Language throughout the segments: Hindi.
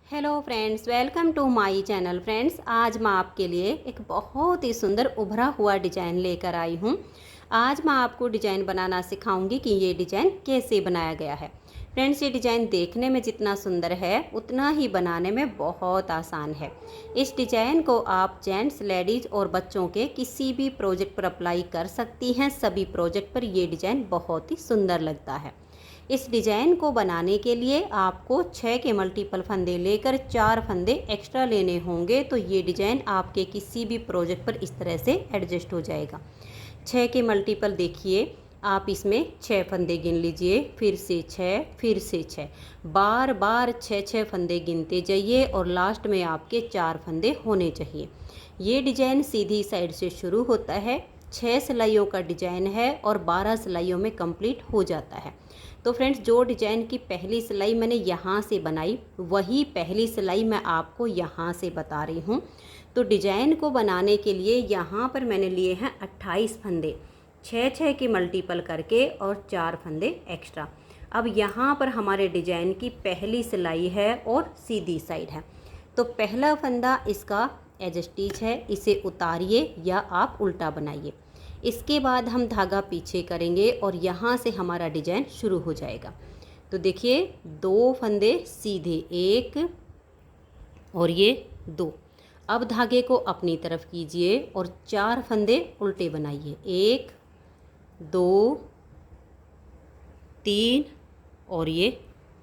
Hello friends, welcome to my channel. Friends, आज मैं आपके लिए एक बहुत ही सुंदर उभरा हुआ डिज़ाइन लेकर आई हूँ। आज मैं आपको डिज़ाइन बनाना सिखाऊंगी कि ये डिज़ाइन कैसे बनाया गया है। फ्रेंड्स, ये डिज़ाइन देखने में जितना सुंदर है उतना ही बनाने में बहुत आसान है। इस डिज़ाइन को आप जेंट्स, लेडीज़ और बच्चों के किसी भी प्रोजेक्ट पर अप्लाई कर सकती हैं। सभी प्रोजेक्ट पर ये डिज़ाइन बहुत ही सुंदर लगता है। इस डिज़ाइन को बनाने के लिए आपको 6 के मल्टीपल फंदे लेकर 4 फंदे एक्स्ट्रा लेने होंगे, तो ये डिज़ाइन आपके किसी भी प्रोजेक्ट पर इस तरह से एडजस्ट हो जाएगा। 6 के मल्टीपल देखिए, आप इसमें 6 फंदे गिन लीजिए, फिर से 6, फिर से 6, बार बार 6 फंदे गिनते जाइए और लास्ट में आपके 4 फंदे होने चाहिए। ये डिज़ाइन सीधी साइड से शुरू होता है, 6 सिलाइयों का डिज़ाइन है और 12 सिलाइयों में कंप्लीट हो जाता है। तो फ्रेंड्स, जो डिज़ाइन की पहली सिलाई मैंने यहाँ से बनाई वही पहली सिलाई मैं आपको यहाँ से बता रही हूँ। तो डिज़ाइन को बनाने के लिए यहाँ पर मैंने लिए हैं 28 फंदे, 6 के मल्टीपल करके और 4 फंदे एक्स्ट्रा। अब यहाँ पर हमारे डिज़ाइन की पहली सिलाई है और सीधी साइड है। तो पहला फंदा इसका एज स्टिच है, इसे उतारिए या आप उल्टा बनाइए। इसके बाद हम धागा पीछे करेंगे और यहाँ से हमारा डिज़ाइन शुरू हो जाएगा। तो देखिए, 2 फंदे सीधे, 1 और ये 2। अब धागे को अपनी तरफ कीजिए और 4 फंदे उल्टे बनाइए, 1 2 3 और ये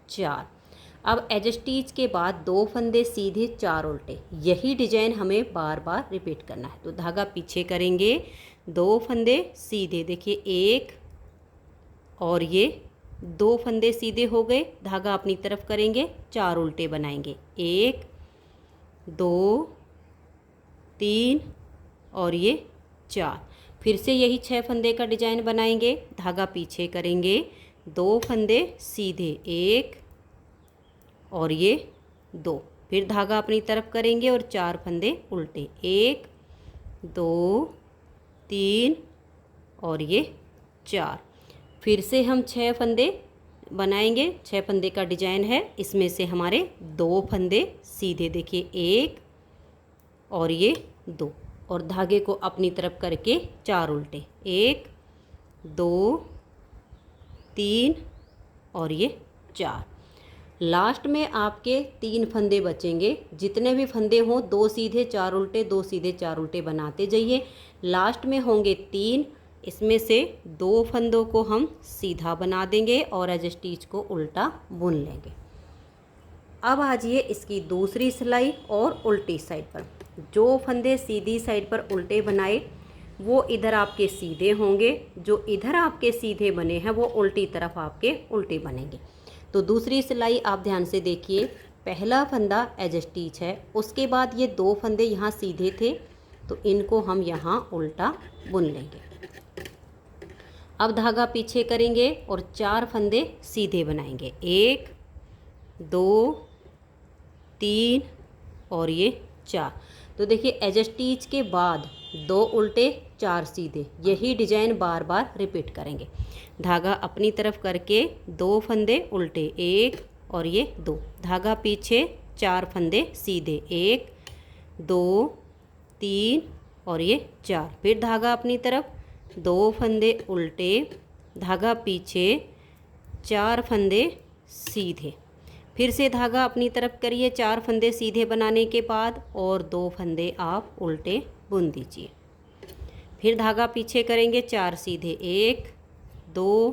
4। अब एज स्टिच के बाद 2 फंदे सीधे, 4 उल्टे। यही डिज़ाइन हमें बार बार रिपीट करना है। तो धागा पीछे करेंगे, 2 फंदे सीधे, देखिए 1 और ये 2 फंदे सीधे हो गए। धागा अपनी तरफ करेंगे, 4 उल्टे बनाएंगे, 1 2 3 और ये 4। फिर से यही 6 फंदे का डिज़ाइन बनाएंगे। धागा पीछे करेंगे, 2 फंदे सीधे, 1 और ये 2। फिर धागा अपनी तरफ करेंगे और 4 फंदे उल्टे, 1 2 3 और ये 4। फिर से हम 6 फंदे बनाएंगे। 6 फंदे का डिज़ाइन है, इसमें से हमारे 2 फंदे सीधे, देखिए 1 और ये 2, और धागे को अपनी तरफ करके 4 उल्टे, 1 2 3 और ये 4। लास्ट में आपके 3 फंदे बचेंगे। जितने भी फंदे हों, 2 सीधे 4 उल्टे, 2 सीधे 4 उल्टे बनाते जाइए। लास्ट में होंगे 3, इसमें से 2 फंदों को हम सीधा बना देंगे और एज स्टिच को उल्टा बुन लेंगे। अब आ जाइए इसकी दूसरी सिलाई और उल्टी साइड पर। जो फंदे सीधी साइड पर उल्टे बनाए वो इधर आपके सीधे होंगे, जो इधर आपके सीधे बने हैं वो उल्टी तरफ आपके उल्टे बनेंगे। तो दूसरी सिलाई आप ध्यान से देखिए, पहला फंदा एज स्टिच है, उसके बाद ये 2 फंदे यहाँ सीधे थे तो इनको हम यहाँ उल्टा बुन लेंगे। अब धागा पीछे करेंगे और 4 फंदे सीधे बनाएंगे, 1 2 3 और ये 4। तो देखिए, एज स्टिच के बाद 2 उल्टे 4 सीधे, यही डिज़ाइन बार बार रिपीट करेंगे। धागा अपनी तरफ करके 2 फंदे उल्टे, 1 और ये 2। धागा पीछे, 4 फंदे सीधे, 1 2 3 और ये 4। फिर धागा अपनी तरफ, 2 फंदे उल्टे, धागा पीछे, 4 फंदे सीधे। फिर से धागा अपनी तरफ करिए 4 फंदे सीधे बनाने के बाद और 2 फंदे आप उल्टे बुन दीजिए। फिर धागा पीछे करेंगे, 4 सीधे, 1 2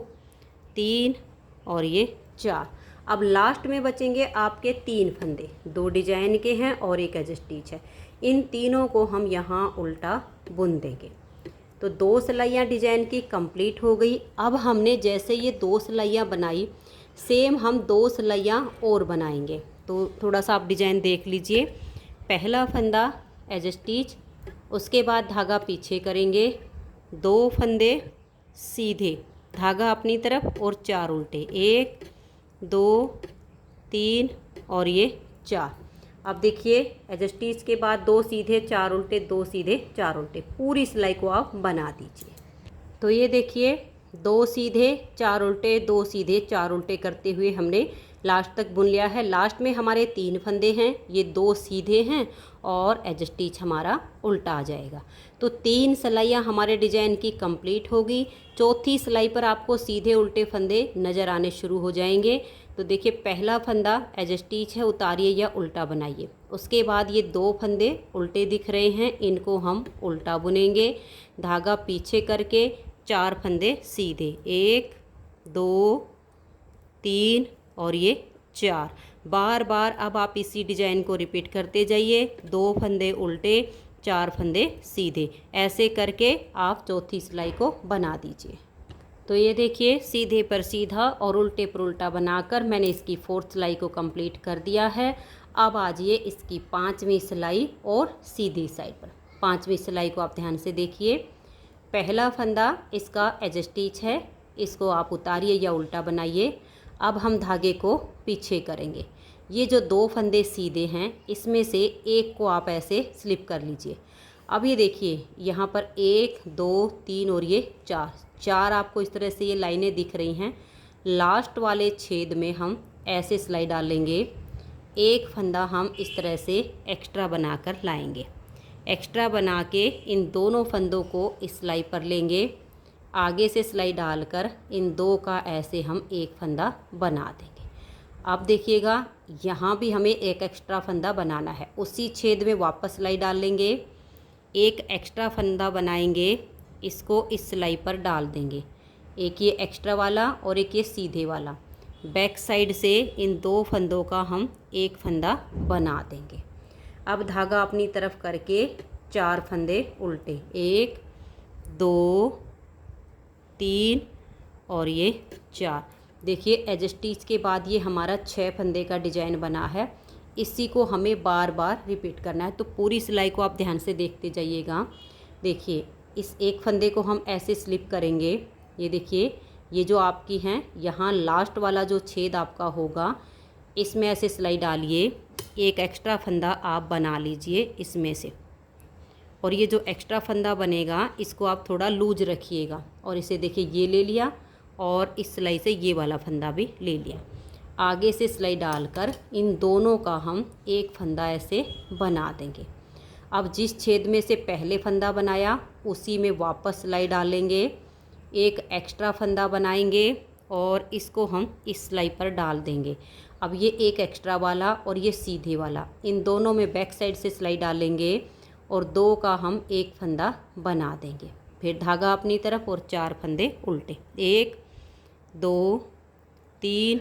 3 और ये 4। अब लास्ट में बचेंगे आपके 3 फंदे, 2 डिजाइन के हैं और एक एज स्टिच है। इन तीनों को हम यहाँ उल्टा बुन देंगे। तो 2 सिलाइयाँ डिजाइन की कंप्लीट हो गई। अब हमने जैसे ये 2 सिलाइयाँ बनाई, सेम हम 2 सिलाइयाँ और बनाएंगे। तो थोड़ा सा आप डिजाइन देख लीजिए। पहला फंदा एज स्टिच, उसके बाद धागा पीछे करेंगे, 2 फंदे सीधे, धागा अपनी तरफ और 4 उल्टे, 1 2 3 और ये 4। अब देखिए, एज स्टिच के बाद 2 सीधे 4 उल्टे, 2 सीधे 4 उल्टे, पूरी सिलाई को आप बना दीजिए। तो ये देखिए, 2 सीधे 4 उल्टे, 2 सीधे 4 उल्टे करते हुए हमने लास्ट तक बुन लिया है। लास्ट में हमारे 3 फंदे हैं, ये 2 सीधे हैं और एज स्टिच हमारा उल्टा आ जाएगा। तो 3 सिलाइयाँ हमारे डिजाइन की कंप्लीट होगी। चौथी सिलाई पर आपको सीधे उल्टे फंदे नज़र आने शुरू हो जाएंगे। तो देखिए पहला फंदा एज स्टिच है, उतारिए या उल्टा बनाइए। उसके बाद ये 2 फंदे उल्टे दिख रहे हैं, इनको हम उल्टा बुनेंगे। धागा पीछे करके 4 फंदे सीधे, 1 2 3 और ये 4। बार बार अब आप इसी डिजाइन को रिपीट करते जाइए। 2 फंदे उल्टे, 4 फंदे सीधे, ऐसे करके आप चौथी सिलाई को बना दीजिए। तो ये देखिए सीधे पर सीधा और उल्टे पर उल्टा बनाकर मैंने इसकी 4th सिलाई को कंप्लीट कर दिया है। अब आ जाइए इसकी 5वीं सिलाई और सीधी साइड पर। 5वीं सिलाई को आप ध्यान से देखिए। पहला फंदा इसका एज स्टिच है, इसको आप उतारिए या उल्टा बनाइए। अब हम धागे को पीछे करेंगे। ये जो 2 फंदे सीधे हैं, इसमें से एक को आप ऐसे स्लिप कर लीजिए। अब ये देखिए यहाँ पर 1 2 3 और ये 4 आपको इस तरह से ये लाइनें दिख रही हैं। लास्ट वाले छेद में हम ऐसे सिलाई डालेंगे। एक फंदा हम इस तरह से एक्स्ट्रा बनाकर लाएंगे। एक्स्ट्रा बना के इन दोनों फंदों को इस सिलाई पर लेंगे। आगे से सिलाई डालकर इन 2 का ऐसे हम एक फंदा बना देंगे। अब देखिएगा यहाँ भी हमें एक एक्स्ट्रा फंदा बनाना है। उसी छेद में वापस सिलाई डाल लेंगे, एक एक्स्ट्रा फंदा बनाएंगे, इसको इस सिलाई पर डाल देंगे। एक ये एक्स्ट्रा वाला और एक ये सीधे वाला। बैक साइड से इन 2 फंदों का हम एक फंदा बना देंगे। अब धागा अपनी तरफ करके 4 फंदे उल्टे, 1 2 3 और ये 4। देखिए एज स्टिच के बाद ये हमारा 6 फंदे का डिजाइन बना है। इसी को हमें बार बार रिपीट करना है। तो पूरी सिलाई को आप ध्यान से देखते जाइएगा। देखिए इस एक फंदे को हम ऐसे स्लिप करेंगे। ये देखिए ये जो आपकी हैं, यहाँ लास्ट वाला जो छेद आपका होगा, इसमें ऐसे सिलाई डालिए। एक एक्स्ट्रा फंदा आप बना लीजिए इसमें से, और ये जो एक्स्ट्रा फंदा बनेगा इसको आप थोड़ा लूज रखिएगा। और इसे देखिए ये ले लिया और इस सिलाई से ये वाला फंदा भी ले लिया। आगे से सिलाई डालकर इन दोनों का हम एक फंदा ऐसे बना देंगे। अब जिस छेद में से पहले फंदा बनाया उसी में वापस सिलाई डालेंगे, एक एक्स्ट्रा फंदा बनाएंगे और इसको हम इस सिलाई पर डाल देंगे। अब ये एक एक्स्ट्रा वाला और ये सीधे वाला, इन दोनों में बैक साइड से सिलाई डालेंगे और 2 का हम एक फंदा बना देंगे। फिर धागा अपनी तरफ और 4 फंदे उल्टे, 1 2 3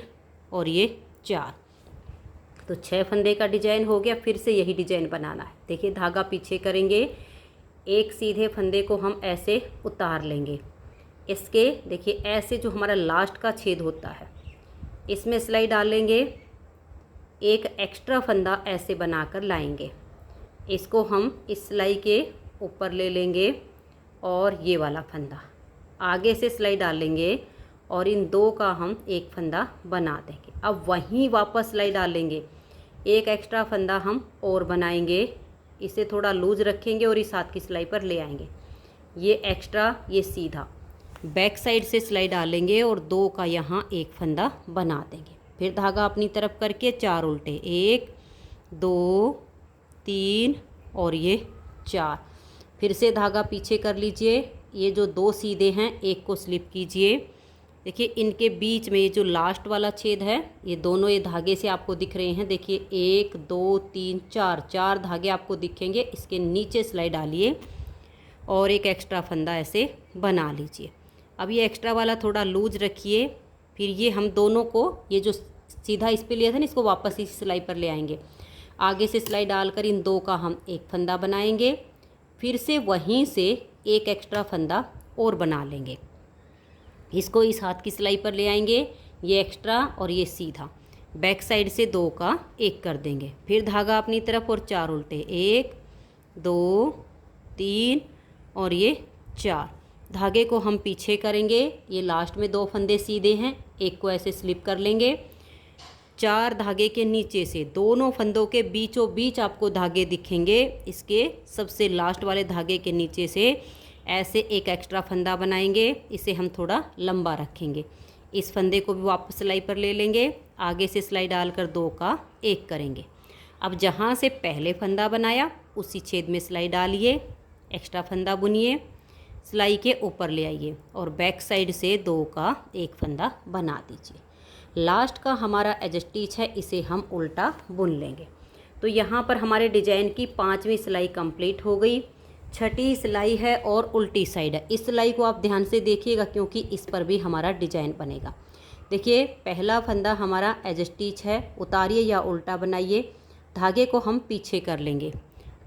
और ये 4। तो 6 फंदे का डिजाइन हो गया। फिर से यही डिजाइन बनाना है। देखिए धागा पीछे करेंगे, एक सीधे फंदे को हम ऐसे उतार लेंगे। इसके देखिए ऐसे जो हमारा लास्ट का छेद होता है इसमें सिलाई डालेंगे, एक एक्स्ट्रा फंदा ऐसे बनाकर लाएंगे। इसको हम इस सिलाई के ऊपर ले लेंगे और ये वाला फंदा आगे से सिलाई डालेंगे और इन 2 का हम एक फंदा बना देंगे। अब वहीं वापस सिलाई डालेंगे, एक एक्स्ट्रा फंदा हम और बनाएंगे, इसे थोड़ा लूज रखेंगे और इस हाथ की सिलाई पर ले आएंगे। ये एक्स्ट्रा ये सीधा, बैक साइड से सिलाई डालेंगे और 2 का यहाँ एक फंदा बना देंगे। फिर धागा अपनी तरफ करके 4 उल्टे, 1 2 3 और ये 4। फिर से धागा पीछे कर लीजिए। ये जो 2 सीधे हैं एक को स्लिप कीजिए। देखिए इनके बीच में ये जो लास्ट वाला छेद है, ये दोनों ये धागे से आपको दिख रहे हैं। देखिए 1 2 3 4 धागे आपको दिखेंगे। इसके नीचे सिलाई डालिए और एक एक्स्ट्रा फंदा ऐसे बना लीजिए। अब ये एक्स्ट्रा वाला थोड़ा लूज रखिए। फिर ये हम दोनों को, ये जो सीधा इस पे लिया था ना, इसको वापस इस सिलाई पर ले आएंगे। आगे से सिलाई डालकर इन 2 का हम एक फंदा बनाएंगे। फिर से वहीं से एक एक्स्ट्रा फंदा और बना लेंगे। इसको इस हाथ की सिलाई पर ले आएंगे, ये एक्स्ट्रा और ये सीधा, बैक साइड से 2 का एक कर देंगे। फिर धागा अपनी तरफ और 4 उल्टे, 1 2 3 और ये 4। धागे को हम पीछे करेंगे। ये लास्ट में 2 फंदे सीधे हैं, एक को ऐसे स्लिप कर लेंगे। 4 धागे के नीचे से दोनों फंदों के बीचों बीच आपको धागे दिखेंगे। इसके सबसे लास्ट वाले धागे के नीचे से ऐसे एक एक्स्ट्रा फंदा बनाएंगे। इसे हम थोड़ा लंबा रखेंगे। इस फंदे को भी वापस सिलाई पर ले लेंगे, आगे से सिलाई डालकर 2 का 1 करेंगे। अब जहाँ से पहले फंदा बनाया उसी छेद में सिलाई डालिए, एक्स्ट्रा फंदा बुनिए, सिलाई के ऊपर ले आइए और बैक साइड से 2 का 1 फंदा बना दीजिए। लास्ट का हमारा एज स्टिच है, इसे हम उल्टा बुन लेंगे। तो यहाँ पर हमारे डिजाइन की 5वीं सिलाई कंप्लीट हो गई। 6ठी सिलाई है और उल्टी साइड है। इस सिलाई को आप ध्यान से देखिएगा क्योंकि इस पर भी हमारा डिजाइन बनेगा। देखिए पहला फंदा हमारा एज स्टिच है, उतारिए या उल्टा बनाइए, धागे को हम पीछे कर लेंगे।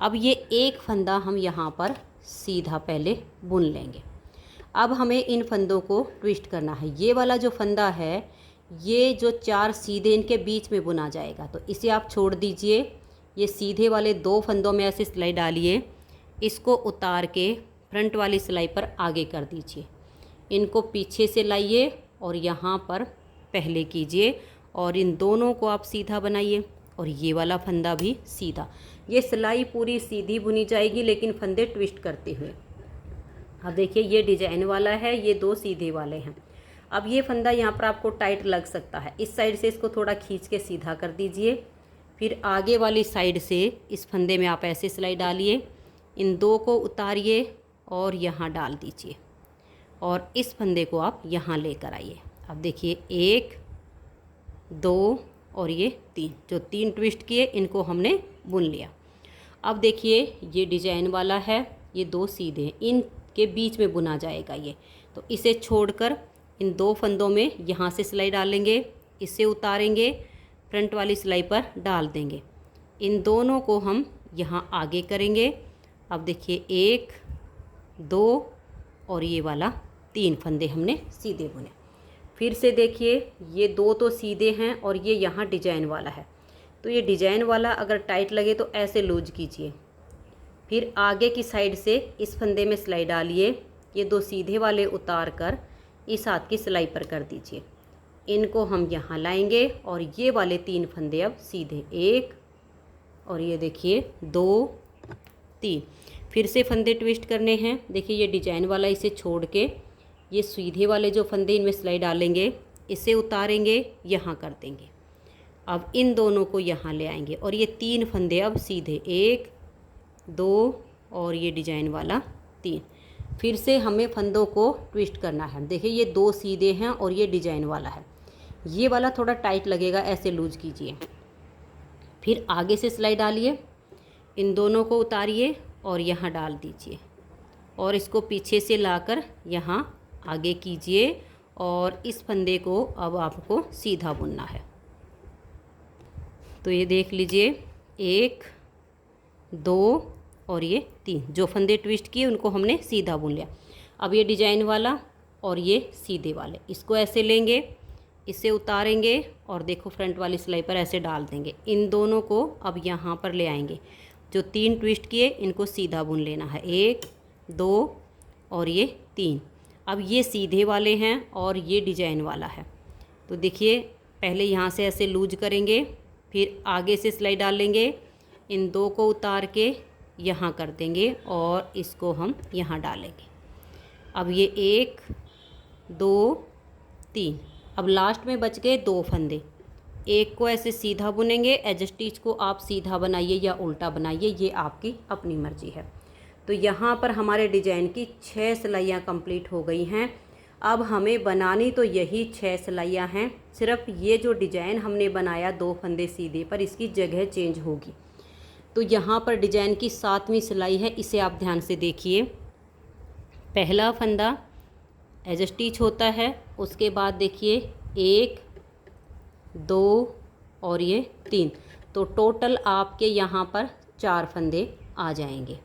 अब ये एक फंदा हम यहाँ पर सीधा पहले बुन लेंगे। अब हमें इन फंदों को ट्विस्ट करना है। ये वाला जो फंदा है, ये जो 4 सीधे इनके बीच में बुना जाएगा, तो इसे आप छोड़ दीजिए। ये सीधे वाले 2 फंदों में ऐसे सिलाई डालिए, इसको उतार के फ्रंट वाली सिलाई पर आगे कर दीजिए। इनको पीछे से लाइए और यहाँ पर पहले कीजिए और इन दोनों को आप सीधा बनाइए और ये वाला फंदा भी सीधा। ये सिलाई पूरी सीधी बुनी जाएगी लेकिन फंदे ट्विस्ट करते हुए। अब देखिए ये डिजाइन वाला है, ये 2 सीधे वाले हैं। अब ये फंदा यहाँ पर आपको टाइट लग सकता है, इस साइड से इसको थोड़ा खींच के सीधा कर दीजिए। फिर आगे वाली साइड से इस फंदे में आप ऐसे सिलाई डालिए, इन 2 को उतारिए और यहाँ डाल दीजिए और इस फंदे को आप यहाँ लेकर आइए। अब देखिए 1 2 और ये 3, जो 3 ट्विस्ट किए इनको हमने बुन लिया। अब देखिए ये डिजाइन वाला है, ये 2 सीधे हैं, इनके बीच में बुना जाएगा ये। तो इसे छोड़कर इन 2 फंदों में यहाँ से सिलाई डालेंगे, इसे उतारेंगे, फ्रंट वाली सिलाई पर डाल देंगे। इन दोनों को हम यहाँ आगे करेंगे। अब देखिए 1 2 और ये वाला 3 फंदे हमने सीधे बुने। फिर से देखिए ये 2 तो सीधे हैं और ये यहाँ डिजाइन वाला है। तो ये डिजाइन वाला अगर टाइट लगे तो ऐसे लूज कीजिए। फिर आगे की साइड से इस फंदे में सिलाई डालिए, ये 2 सीधे वाले उतार कर इस हाथ की सिलाई पर कर दीजिए। इनको हम यहाँ लाएंगे और ये वाले 3 फंदे अब सीधे, 1 और ये देखिए 2 3। फिर से फंदे ट्विस्ट करने हैं। देखिए ये डिजाइन वाला, इसे छोड़ के ये सीधे वाले जो फंदे इनमें सिलाई डालेंगे, इसे उतारेंगे, यहाँ कर देंगे। अब इन दोनों को यहाँ ले आएंगे और ये 3 फंदे अब सीधे, 1 2 और ये डिजाइन वाला 3। फिर से हमें फंदों को ट्विस्ट करना है। देखिए ये 2 सीधे हैं और ये डिजाइन वाला है। ये वाला थोड़ा टाइट लगेगा, ऐसे लूज कीजिए। फिर आगे से सिलाई डालिए, इन दोनों को उतारिए और यहाँ डाल दीजिए और इसको पीछे से लाकर यहाँ आगे कीजिए और इस फंदे को अब आपको सीधा बुनना है। तो ये देख लीजिए 1 2 और ये 3, जो फंदे ट्विस्ट किए उनको हमने सीधा बुन लिया। अब ये डिजाइन वाला और ये सीधे वाले, इसको ऐसे लेंगे, इसे उतारेंगे और देखो फ्रंट वाली सिलाई पर ऐसे डाल देंगे। इन दोनों को अब यहाँ पर ले आएंगे, जो 3 ट्विस्ट किए इनको सीधा बुन लेना है, 1 2 और ये 3। अब ये सीधे वाले हैं और ये डिजाइन वाला है। तो देखिए पहले यहाँ से ऐसे लूज करेंगे, फिर आगे से सिलाई डालेंगे, इन 2 को उतार के यहाँ कर देंगे और इसको हम यहाँ डालेंगे। अब ये 1 2 3। अब लास्ट में बच गए 2 फंदे, एक को ऐसे सीधा बुनेंगे, एज स्टिच को आप सीधा बनाइए या उल्टा बनाइए, ये आपकी अपनी मर्जी है। तो यहाँ पर हमारे डिजाइन की 6 सिलाइयाँ कंप्लीट हो गई हैं। अब हमें बनानी तो यही 6 सिलाइयाँ हैं, सिर्फ ये जो डिजाइन हमने बनाया 2 फंदे सीधे पर, इसकी जगह चेंज होगी। तो यहाँ पर डिजाइन की 7वीं सिलाई है, इसे आप ध्यान से देखिए। पहला फंदा एज स्टिच होता है, उसके बाद देखिए 1 2 और ये 3, तो टोटल आपके यहाँ पर 4 फंदे आ जाएंगे।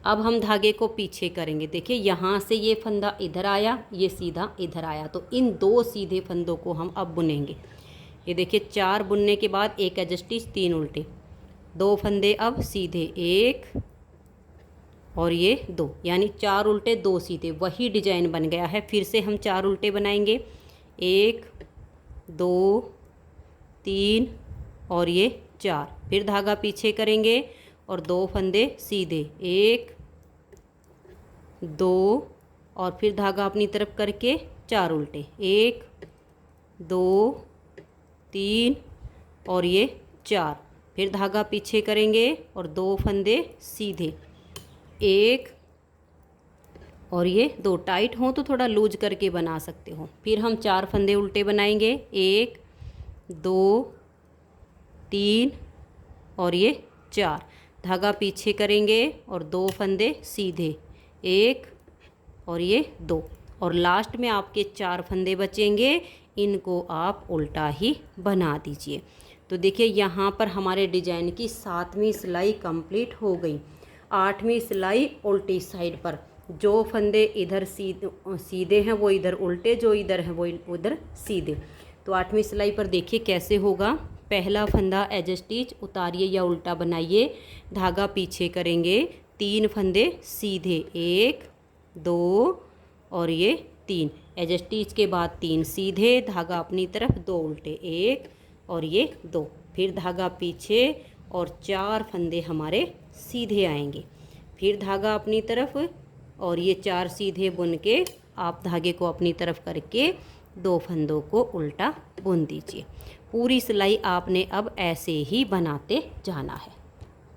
अब हम धागे को पीछे करेंगे। देखिए यहाँ से ये फंदा इधर आया, ये सीधा इधर आया, तो इन 2 सीधे फंदों को हम अब बुनेंगे। ये देखिए 4 बुनने के बाद 1 एज स्टिच, 3 उल्टे, 2 फंदे अब सीधे, 1 और ये 2, यानी 4 उल्टे 2 सीधे, वही डिजाइन बन गया है। फिर से हम 4 उल्टे बनाएंगे, 1 2 3 और ये 4। फिर धागा पीछे करेंगे और 2 फंदे सीधे, 1 2 और फिर धागा अपनी तरफ करके 4 उल्टे, 1 2 3 और ये 4। फिर धागा पीछे करेंगे और 2 फंदे सीधे, 1 और ये 2। टाइट हो तो थोड़ा लूज करके बना सकते हो। फिर हम 4 फंदे उल्टे बनाएंगे, 1 2 3 और ये 4। धागा पीछे करेंगे और 2 फंदे सीधे, 1 और ये 2। और लास्ट में आपके 4 फंदे बचेंगे, इनको आप उल्टा ही बना दीजिए। तो देखिए यहाँ पर हमारे डिजाइन की 7वीं सिलाई कंप्लीट हो गई। 8वीं सिलाई उल्टी साइड पर, जो फंदे इधर सीधे हैं वो इधर उल्टे, जो इधर हैं वो उधर सीधे। तो 8वीं सिलाई पर देखिए कैसे होगा। पहला फंदा एज स्टिच उतारिए या उल्टा बनाइए, धागा पीछे करेंगे, 3 फंदे सीधे, 1 2 और ये 3। एज स्टिच के बाद 3 सीधे, धागा अपनी तरफ, 2 उल्टे, 1 और ये 2। फिर धागा पीछे और 4 फंदे हमारे सीधे आएंगे। फिर धागा अपनी तरफ और ये 4 सीधे बुन के आप धागे को अपनी तरफ करके 2 फंदों को उल्टा बुन दीजिए। पूरी सिलाई आपने अब ऐसे ही बनाते जाना है।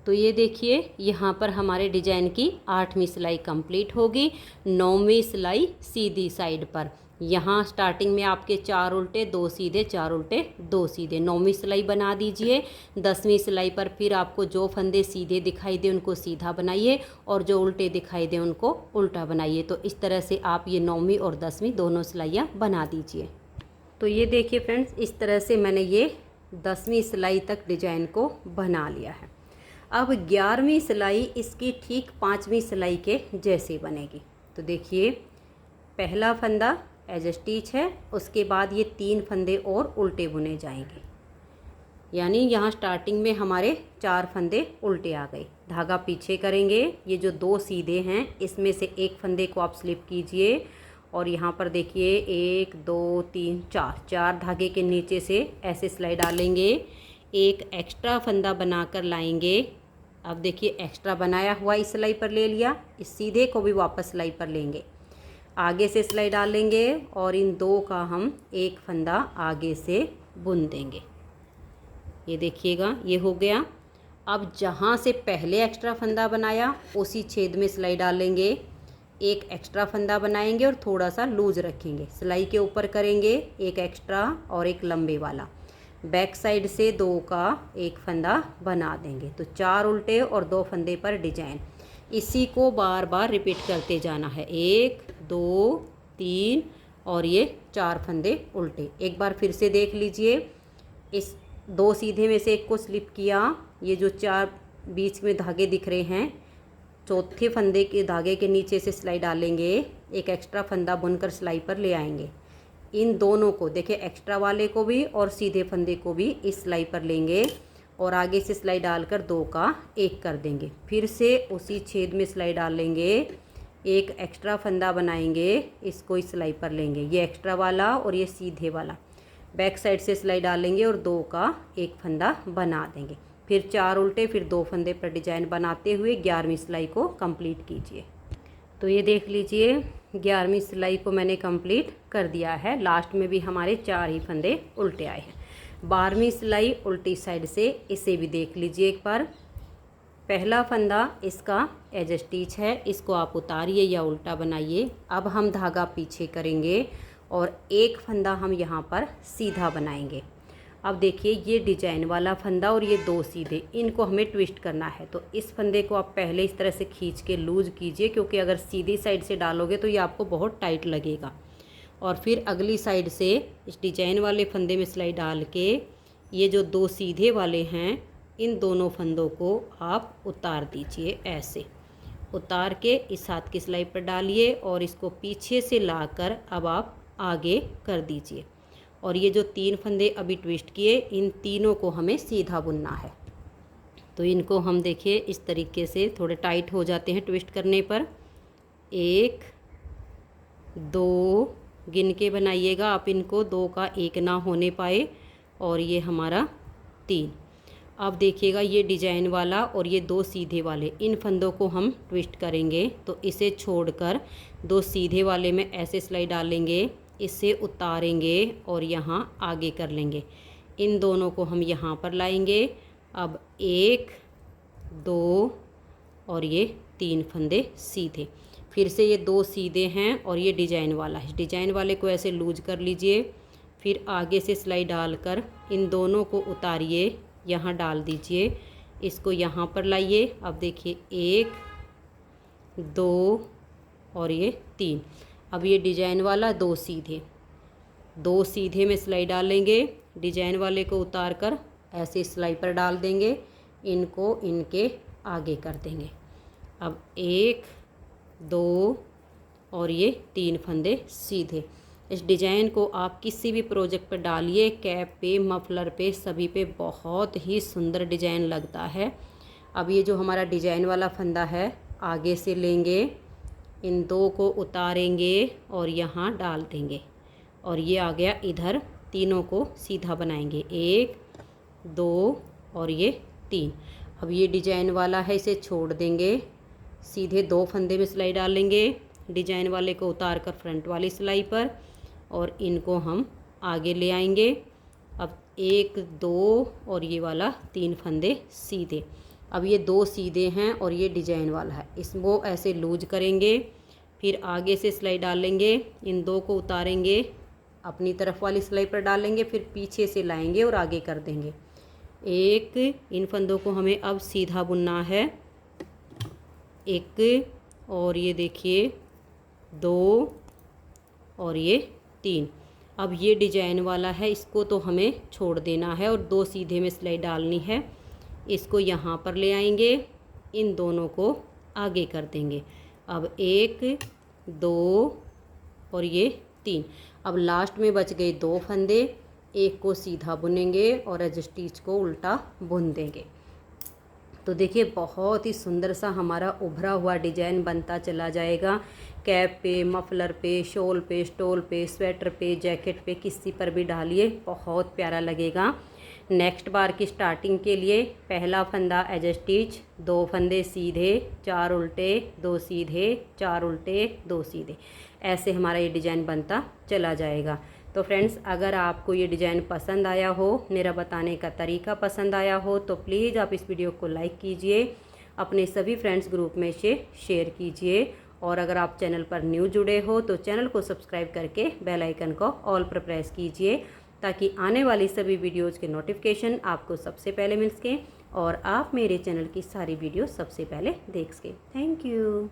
तो ये देखिए यहाँ पर हमारे डिजाइन की 8वीं सिलाई कंप्लीट होगी। 9वीं सिलाई सीधी साइड पर, यहाँ स्टार्टिंग में आपके 4 उल्टे 2 सीधे, 4 उल्टे 2 सीधे। 9वीं सिलाई बना दीजिए। 10वीं सिलाई पर फिर आपको जो फंदे सीधे दिखाई दे उनको सीधा बनाइए और जो उल्टे दिखाई दे उनको उल्टा बनाइए। तो इस तरह से आप ये 9वीं और 10वीं दोनों सिलाइयाँ बना दीजिए। तो ये देखिए फ्रेंड्स, इस तरह से मैंने ये 10वीं सिलाई तक डिजाइन को बना लिया है। अब 11वीं सिलाई इसकी ठीक 5वीं सिलाई के जैसे बनेगी। तो देखिए पहला फंदा एज स्टिच है, उसके बाद ये 3 फंदे और उल्टे बुने जाएंगे, यानी यहाँ स्टार्टिंग में हमारे 4 फंदे उल्टे आ गए। धागा पीछे करेंगे, ये जो 2 सीधे हैं इसमें से एक फंदे को आप स्लिप कीजिए और यहाँ पर देखिए 1 2 3 4 धागे के नीचे से ऐसे सिलाई डालेंगे, एक एक्स्ट्रा फंदा बनाकर लाएंगे। अब देखिए एक्स्ट्रा बनाया हुआ इस सिलाई पर ले लिया, इस सीधे को भी वापस सिलाई पर लेंगे, आगे से सिलाई डालेंगे और इन 2 का हम एक फंदा आगे से बुन देंगे। ये देखिएगा ये हो गया। अब जहाँ से पहले एक्स्ट्रा फंदा बनाया उसी छेद में सिलाई डालेंगे, एक एक्स्ट्रा फंदा बनाएंगे और थोड़ा सा लूज रखेंगे, सिलाई के ऊपर करेंगे एक एक्स्ट्रा और एक लंबे वाला, बैक साइड से 2 का एक फंदा बना देंगे। तो 4 उल्टे और 2 फंदे पर डिजाइन, इसी को बार बार रिपीट करते जाना है। 1 2 3 और ये 4 फंदे उल्टे। एक बार फिर से देख लीजिए, इस 2 सीधे में से एक को स्लिप किया, ये जो 4 बीच में धागे दिख रहे हैं, चौथे फंदे के धागे के नीचे से सिलाई डालेंगे, एक एक्स्ट्रा फंदा बुनकर सिलाई पर ले आएंगे। इन दोनों को देखिए, एक्स्ट्रा वाले को भी और सीधे फंदे को भी इस सिलाई पर लेंगे और आगे से सिलाई डालकर 2 का एक कर देंगे। फिर से उसी छेद में सिलाई डालेंगे, एक एक्स्ट्रा फंदा बनाएंगे, इसको इस सिलाई पर लेंगे, ये एक्स्ट्रा वाला और ये सीधे वाला, बैक साइड से सिलाई डालेंगे और 2 का एक फंदा बना देंगे। फिर 4 उल्टे, फिर 2 फंदे पर डिजाइन बनाते हुए 11वीं सिलाई को कंप्लीट कीजिए। तो ये देख लीजिए 11वीं सिलाई को मैंने कंप्लीट कर दिया है। लास्ट में भी हमारे 4 ही फंदे उल्टे आए हैं। 12वीं सिलाई उल्टी साइड से, इसे भी देख लीजिए एक बार। पहला फंदा इसका एज स्टिच है, इसको आप उतारिए या उल्टा बनाइए। अब हम धागा पीछे करेंगे और एक फंदा हम यहाँ पर सीधा बनाएंगे। अब देखिए ये डिजाइन वाला फंदा और ये 2 सीधे, इनको हमें ट्विस्ट करना है। तो इस फंदे को आप पहले इस तरह से खींच के लूज कीजिए, क्योंकि अगर सीधी साइड से डालोगे तो ये आपको बहुत टाइट लगेगा। और फिर अगली साइड से इस डिजाइन वाले फंदे में सिलाई डाल के ये जो 2 सीधे वाले हैं, इन दोनों फंदों को आप उतार दीजिए। ऐसे उतार के इस हाथ की सिलाई पर डालिए और इसको पीछे से लाकर अब आप आगे कर दीजिए। और ये जो 3 फंदे अभी ट्विस्ट किए, इन तीनों को हमें सीधा बुनना है। तो इनको हम देखिए इस तरीके से थोड़े टाइट हो जाते हैं ट्विस्ट करने पर। 1 2 गिन के बनाइएगा आप इनको, 2 का एक ना होने पाए। और ये हमारा 3। अब देखिएगा ये डिजाइन वाला और ये 2 सीधे वाले, इन फंदों को हम ट्विस्ट करेंगे। तो इसे छोड़कर 2 सीधे वाले में ऐसे सिलाई डालेंगे, इसे उतारेंगे और यहाँ आगे कर लेंगे। इन दोनों को हम यहाँ पर लाएंगे। अब 1 2 और ये 3 फंदे सीधे। फिर से ये 2 सीधे हैं और ये डिजाइन वाला है। डिजाइन वाले को ऐसे लूज कर लीजिए, फिर आगे से सिलाई डालकर इन दोनों को उतारिए, यहाँ डाल दीजिए, इसको यहाँ पर लाइए। अब देखिए 1 2 और ये 3। अब ये डिजाइन वाला 2 सीधे में सिलाई डालेंगे, डिजाइन वाले को उतार कर ऐसे सिलाई पर डाल देंगे, इनको इनके आगे कर देंगे। अब 1 2 और ये 3 फंदे सीधे। इस डिज़ाइन को आप किसी भी प्रोजेक्ट पर डालिए, कैप पे, मफलर पे, सभी पे बहुत ही सुंदर डिज़ाइन लगता है। अब ये जो हमारा डिज़ाइन वाला फंदा है, आगे से लेंगे, इन 2 को उतारेंगे और यहाँ डाल देंगे और ये आ गया इधर। तीनों को सीधा बनाएंगे, 1 2 और ये 3। अब ये डिजाइन वाला है, इसे छोड़ देंगे, सीधे 2 फंदे में सिलाई डालेंगे, डिजाइन वाले को उतार कर फ्रंट वाली सिलाई पर और इनको हम आगे ले आएंगे। अब 1 2 और ये वाला 3 फंदे सीधे। अब ये 2 सीधे हैं और ये डिजाइन वाला है, इसको ऐसे लूज करेंगे, फिर आगे से सिलाई डालेंगे, इन 2 को उतारेंगे, अपनी तरफ वाली सिलाई पर डालेंगे, फिर पीछे से लाएंगे और आगे कर देंगे। 1 इन फंदों को हमें अब सीधा बुनना है, 1 और ये देखिए 2 और ये 3। अब ये डिजाइन वाला है, इसको तो हमें छोड़ देना है और 2 सीधे में सिलाई डालनी है। इसको यहाँ पर ले आएंगे, इन दोनों को आगे कर देंगे। अब 1 2 और ये 3। अब लास्ट में बच गए 2 फंदे, एक को सीधा बुनेंगे और एज स्टिच को उल्टा बुन देंगे। तो देखिए बहुत ही सुंदर सा हमारा उभरा हुआ डिजाइन बनता चला जाएगा। कैप पे, मफलर पे, शॉल पे, स्टोल पे, स्वेटर पे, जैकेट पे, किसी पर भी डालिए, बहुत प्यारा लगेगा। नेक्स्ट बार की स्टार्टिंग के लिए पहला फंदा एज स्टिच, 2 फंदे सीधे, 4 उल्टे, 2 सीधे, 4 उल्टे, 2 सीधे, ऐसे हमारा ये डिज़ाइन बनता चला जाएगा। तो फ्रेंड्स, अगर आपको ये डिज़ाइन पसंद आया हो, मेरा बताने का तरीका पसंद आया हो, तो प्लीज़ आप इस वीडियो को लाइक कीजिए, अपने सभी फ्रेंड्स ग्रुप में से शेयर कीजिए, और अगर आप चैनल पर न्यू जुड़े हो तो चैनल को सब्सक्राइब करके बेल आइकन को ऑल पर प्रेस कीजिए, ताकि आने वाली सभी वीडियोज़ के नोटिफिकेशन आपको सबसे पहले मिल सकें और आप मेरे चैनल की सारी वीडियो सबसे पहले देख सकें। Thank you.